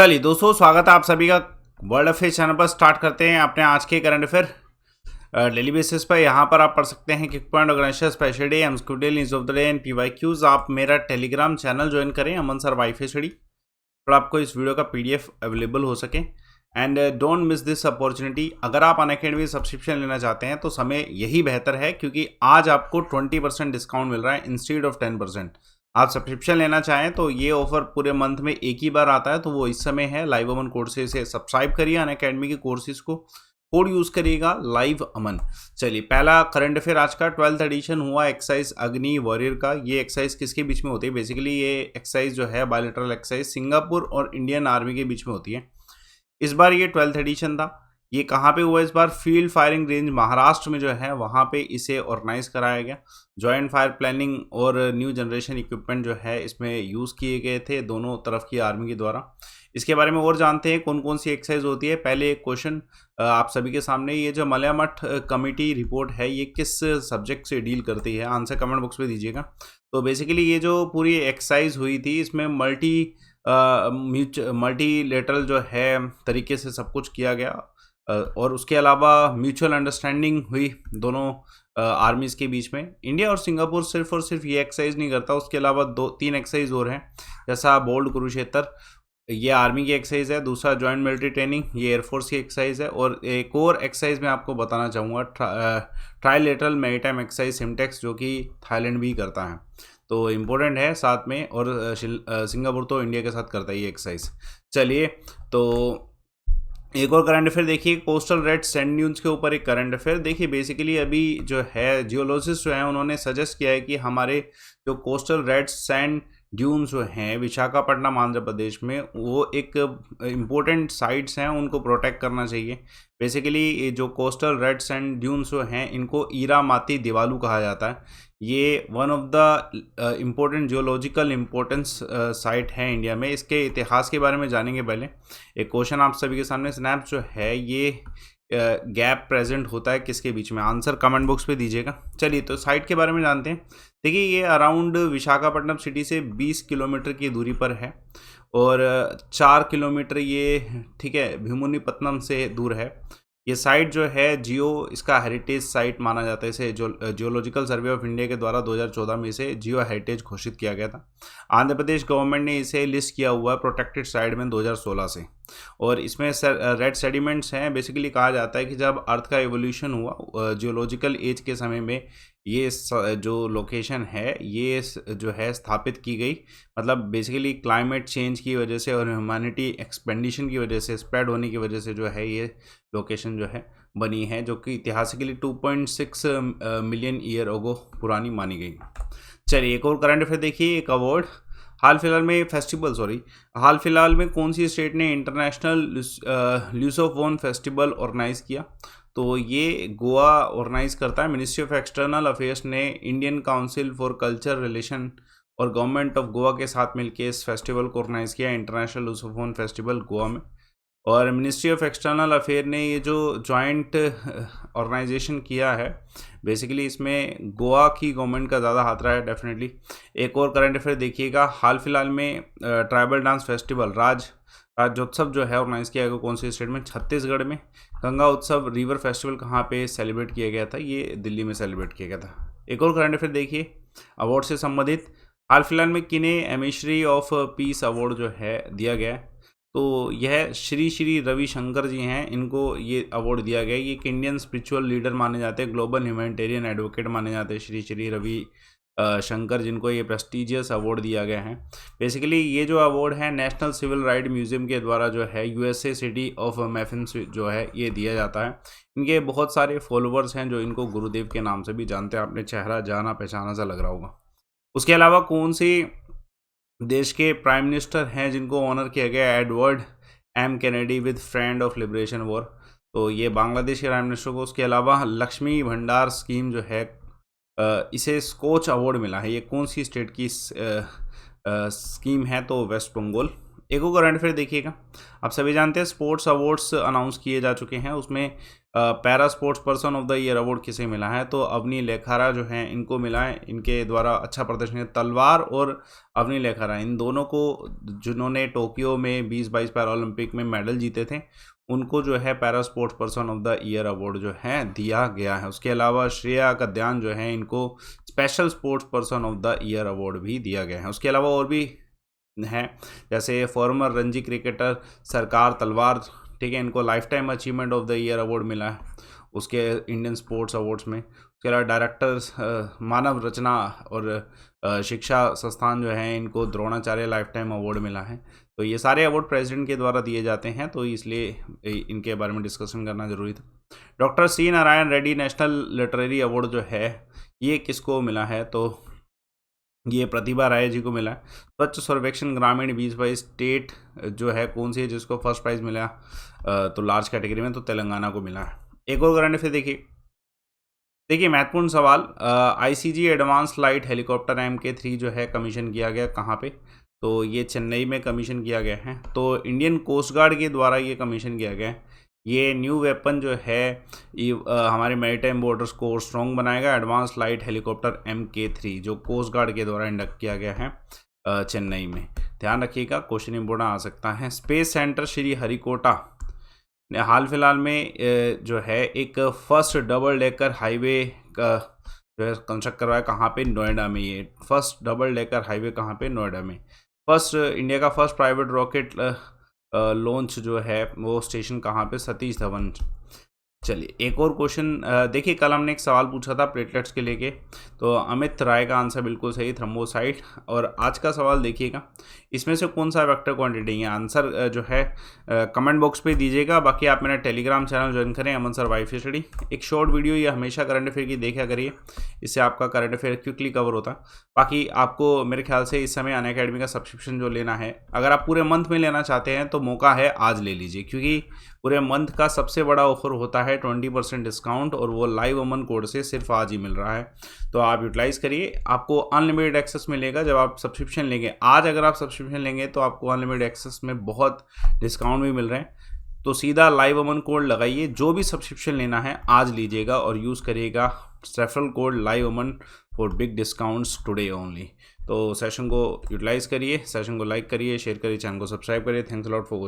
चलिए दोस्तों, स्वागत है आप सभी का वर्ल्ड अफेयर चैनल पर। स्टार्ट करते हैं अपने आज के करंट अफेयर डेली बेसिस पर। यहाँ पर आप पढ़ सकते हैं quick point, organisation, special day, MCQ day, news of the day and PYQs. आप मेरा टेलीग्राम चैनल ज्वाइन करें, अमन सर वाईफाई स्टडी, तो आपको इस वीडियो का पीडीएफ अवेलेबल हो सके। And don't miss this opportunity. अगर आप अनअकैडमी सब्सक्रिप्शन लेना चाहते हैं तो समय यही बेहतर है, क्योंकि आज आपको 20% डिस्काउंट मिल रहा है इंस्टेड ऑफ 10%। आप सब्सक्रिप्शन लेना चाहें तो ये ऑफर पूरे मंथ में एक ही बार आता है, तो वो इस समय है। लाइव अमन कोर्सेज से सब्सक्राइब करिए अनअकैडमी के कोर्सेज को, कोड यूज करिएगा लाइव अमन। चलिए, पहला करंट अफेयर आज का 12th एडिशन हुआ एक्सरसाइज अग्नि वॉरियर का। ये एक्सरसाइज किसके बीच में होती है? बेसिकली ये एक्सरसाइज जो है बायलैटरल एक्सरसाइज सिंगापुर और इंडियन आर्मी के बीच में होती है। इस बार ये 12th एडिशन था। ये कहाँ पे हुआ? इस बार फील्ड फायरिंग रेंज महाराष्ट्र में जो है वहाँ पे इसे ऑर्गेनाइज कराया गया। जॉइंट फायर प्लानिंग और न्यू जनरेशन इक्विपमेंट जो है इसमें यूज़ किए गए थे दोनों तरफ की आर्मी के द्वारा। इसके बारे में और जानते हैं कौन कौन सी एक्सरसाइज होती है। पहले एक क्वेश्चन आप सभी के सामने, ये जो मलयामठ कमेटी रिपोर्ट है ये किस सब्जेक्ट से डील करती है? आंसर कमेंट बॉक्स में दीजिएगा। तो बेसिकली ये जो पूरी एक्सरसाइज हुई थी इसमें मल्टीलेटरल जो है तरीके से सब कुछ किया गया, और उसके अलावा म्यूचुअल अंडरस्टैंडिंग हुई दोनों आर्मीज के बीच में। इंडिया और सिंगापुर सिर्फ और सिर्फ ये एक्सरसाइज नहीं करता, उसके अलावा 2-3 एक्सरसाइज और हैं, जैसा बोल्ड कुरुक्षेत्र, ये आर्मी की एक्सरसाइज है। दूसरा जॉइंट मिलिट्री ट्रेनिंग, ये एयरफोर्स की एक्सरसाइज है। और एक और एक्सरसाइज मैं आपको बताना चाहूँगा, ट्राइलेटरल मैरीटाइम एक्सरसाइज सिमटेक्स, जो कि थाईलैंड भी करता है, तो इम्पोर्टेंट है साथ में। और सिंगापुर तो इंडिया के साथ करता है ये एक्सरसाइज। चलिए, तो एक और करंट अफेयर देखिए, कोस्टल रेड सैंड ड्यून्स के ऊपर एक करंट अफेयर देखिए। बेसिकली अभी जो है जियोलॉजिस्ट जो है उन्होंने सजेस्ट किया है कि हमारे जो कोस्टल रेड सैंड ड्यून्स जो हैं विशाखापट्टनम आंध्र प्रदेश में, वो एक इम्पोर्टेंट साइट्स हैं, उनको प्रोटेक्ट करना चाहिए। बेसिकली जो कोस्टल रेड सैंड ड्यून्स जो हैं इनको ईरामाती दिवालू कहा जाता है। ये one of the important geological importance site है इंडिया में। इसके इतिहास के बारे में जानेंगे पहले। एक क्वेश्चन आप सभी के सामने, स्नैप जो है ये गैप प्रेजेंट होता है किसके बीच में? आंसर कमेंट बॉक्स पे दीजिएगा। चलिए, तो साइट के बारे में जानते हैं। देखिए, ये अराउंड विशाखापट्टनम सिटी से 20 किलोमीटर की दूरी पर है, और 4 किलोमीटर ये, ठीक है, भीमुनिपत्तनम से दूर है। ये साइट जो है इसका हेरिटेज साइट माना जाता है। इसे जियोलॉजिकल सर्वे ऑफ इंडिया के द्वारा 2014 में इसे जियो हेरिटेज घोषित किया गया था। आंध्र प्रदेश गवर्नमेंट ने इसे लिस्ट किया हुआ है प्रोटेक्टेड साइट में 2016 से। और इसमें रेड सेडिमेंट्स हैं। बेसिकली कहा जाता है कि जब अर्थ का एवोल्यूशन हुआ जियोलॉजिकल एज के समय में, ये जो लोकेशन है ये जो है स्थापित की गई। मतलब बेसिकली क्लाइमेट चेंज की वजह से और ह्यूमैनिटी एक्सपेंडिशन की वजह से, स्प्रेड होने की वजह से जो है ये लोकेशन जो है बनी है, जो कि इतिहासिकली 2.6 मिलियन ईयर अगो पुरानी मानी गई। चलिए, एक और करंट अफेयर देखिए। एक अवार्ड हाल फिलहाल में कौन सी स्टेट ने इंटरनेशनल ल्यूसोफोन फेस्टिवल ऑर्गेनाइज किया? तो ये गोवा ऑर्गेनाइज करता है। मिनिस्ट्री ऑफ एक्सटर्नल अफेयर्स ने Indian council for culture relation और गवर्नमेंट ऑफ गोवा के साथ मिलकर इस फेस्टिवल को ऑर्गेनाइज किया, इंटरनेशनल ल्यूसोफोन फेस्टिवल गोवा में। और मिनिस्ट्री ऑफ एक्सटर्नल अफेयर ने ये जो जॉइंट ऑर्गेनाइजेशन किया है, बेसिकली इसमें गोवा की गवर्नमेंट का ज़्यादा हाथ रहा है डेफिनेटली। एक और करंट अफेयर देखिएगा, हाल फिलहाल में ट्राइबल डांस फेस्टिवल राज्योत्सव जो है ऑर्गेनाइज किया गया कौन से स्टेट में? छत्तीसगढ़ में। गंगा उत्सव रिवर फेस्टिवल कहाँ पे सेलिब्रेट किया गया था? ये दिल्ली में सेलिब्रेट किया गया था। एक और करंट अफेयर देखिए अवार्ड से संबंधित, हाल फिलहाल में किन्हें एमिश्री ऑफ पीस अवार्ड जो है दिया गया है? तो यह श्री श्री रविशंकर जी हैं, इनको ये अवार्ड दिया गया है। ये एक इंडियन स्पिरिचुअल लीडर माने जाते हैं, ग्लोबल ह्यूमैनिटेरियन एडवोकेट माने जाते हैं श्री श्री रवि शंकर, जिनको ये प्रेस्टिजियस अवार्ड दिया गया है। बेसिकली ये जो अवार्ड है नेशनल सिविल राइट म्यूजियम के द्वारा जो है यूएसए सिटी ऑफ मैफिन्स जो है ये दिया जाता है। इनके बहुत सारे फॉलोअर्स हैं जो इनको गुरुदेव के नाम से भी जानते हैं। आपने चेहरा जाना पहचाना सा लग रहा होगा। उसके अलावा कौन सी देश के प्राइम मिनिस्टर हैं जिनको ऑनर किया गया? Edward M Kennedy with friend of liberation war, तो ये बांग्लादेश के प्राइम मिनिस्टर को। उसके अलावा लक्ष्मी भंडार स्कीम जो है इसे स्कोच अवार्ड मिला है। ये कौन सी स्टेट की स्कीम है? तो वेस्ट बंगाल। एक और करंट अफेयर देखिएगा। आप सभी जानते हैं स्पोर्ट्स अवार्ड्स अनाउंस किए जा चुके हैं, उसमें para sports person of the year award किसे मिला है, तो अवनी लेखारा जो हैं इनको मिला है। इनके द्वारा अच्छा प्रदर्शन है, तलवार और अवनी लेखारा इन दोनों को, जिन्होंने टोक्यो में 2022 पैरा ओलंपिक में मेडल जीते थे, उनको जो है para sports person of the year award जो है दिया गया है। उसके अलावा श्रेया कद्यान जो है इनको special sports person of the year award भी दिया गया है। उसके अलावा और भी हैं, जैसे फॉर्मर रणजी क्रिकेटर सरकार तलवार, ठीक है, इनको life time achievement of the year award मिला है उसके इंडियन स्पोर्ट्स अवार्ड्स में। उसके अलावा डायरेक्टर्स मानव रचना और शिक्षा संस्थान जो है इनको द्रोणाचार्य लाइफ टाइम अवार्ड मिला है। तो ये सारे अवार्ड प्रेसिडेंट के द्वारा दिए जाते हैं, तो इसलिए इनके बारे में डिस्कशन करना जरूरी था। Doctor C Narayan Reddy national literary award जो है ये किसको मिला है, तो ये प्रतिभा राय जी को मिला है। स्वच्छ सर्वेक्षण ग्रामीण 2022 स्टेट जो है कौन सी है जिसको फर्स्ट प्राइज मिला, तो लार्ज कैटेगरी में तो तेलंगाना को मिला है। एक और करंट अफेयर देखिए महत्वपूर्ण सवाल, ICG advance light helicopter MK3 जो है कमीशन किया गया कहाँ पे, तो ये चेन्नई में कमीशन किया गया है। तो इंडियन कोस्ट गार्ड के द्वारा ये कमीशन किया गया है। ये न्यू वेपन जो है ये हमारे मैरीटाइम बॉर्डर्स को और स्ट्रॉन्ग बनाएगा। एडवांस लाइट हेलीकॉप्टर MK3 जो कोस्ट गार्ड के द्वारा इंडक्ट किया गया है चेन्नई में। ध्यान रखिएगा, क्वेश्चन इंपोर्टेंट आ सकता है। स्पेस सेंटर श्री हरिकोटा ने हाल फिलहाल में जो है एक फर्स्ट डबल डेकर हाईवे का जो है कंस्ट्रक्ट करवाया, कहाँ पे, नोएडा में। ये फर्स्ट डबल डेकर हाईवे कहाँ पे, नोएडा में। फर्स्ट इंडिया का फर्स्ट प्राइवेट रॉकेट लॉन्च जो है वो स्टेशन कहाँ पे, सतीश धवन। चलिए एक और क्वेश्चन देखिए, कल हमने एक सवाल पूछा था प्लेटलेट्स के लेके, तो अमित राय का आंसर बिल्कुल सही, थ्रोम्बोसाइट। और आज का सवाल देखिएगा, इसमें से कौन सा वेक्टर क्वांटिटी है, आंसर जो है कमेंट बॉक्स पे दीजिएगा। बाकी आप मेरा टेलीग्राम चैनल ज्वाइन करें, अमन सर वाईफाई स्टडी। एक शॉर्ट वीडियो ये हमेशा करंट अफेयर की देखा करिए, इससे आपका करंट अफेयर क्विकली कवर होता है। बाकी आपको मेरे ख्याल से इस समय अनअकैडमी का सब्सक्रिप्शन जो लेना है, अगर आप पूरे मंथ में लेना चाहते हैं तो मौका है, आज ले लीजिए, क्योंकि पूरे मंथ का सबसे बड़ा ऑफर होता है 20% डिस्काउंट, और वो लाइव अमन कोड से सिर्फ आज ही मिल रहा है। तो आप यूटिलाइज करिए, आपको अनलिमिटेड एक्सेस मिलेगा जब आप सब्सक्रिप्शन लेंगे। आज अगर आप सब्सक्रिप्शन लेंगे तो आपको अनलिमिटेड एक्सेस में बहुत डिस्काउंट भी मिल रहे हैं। तो सीधा लाइव अमन कोड लगाइए, जो भी सब्सक्रिप्शन लेना है आज लीजिएगा और यूज़ करिएगा referral code live Aman for big discounts today only. तो सेशन को यूटिलाइज करिए, सेशन को लाइक करिए, शेयर करिए, चैनल को सब्सक्राइब करिए। Thanks a lot for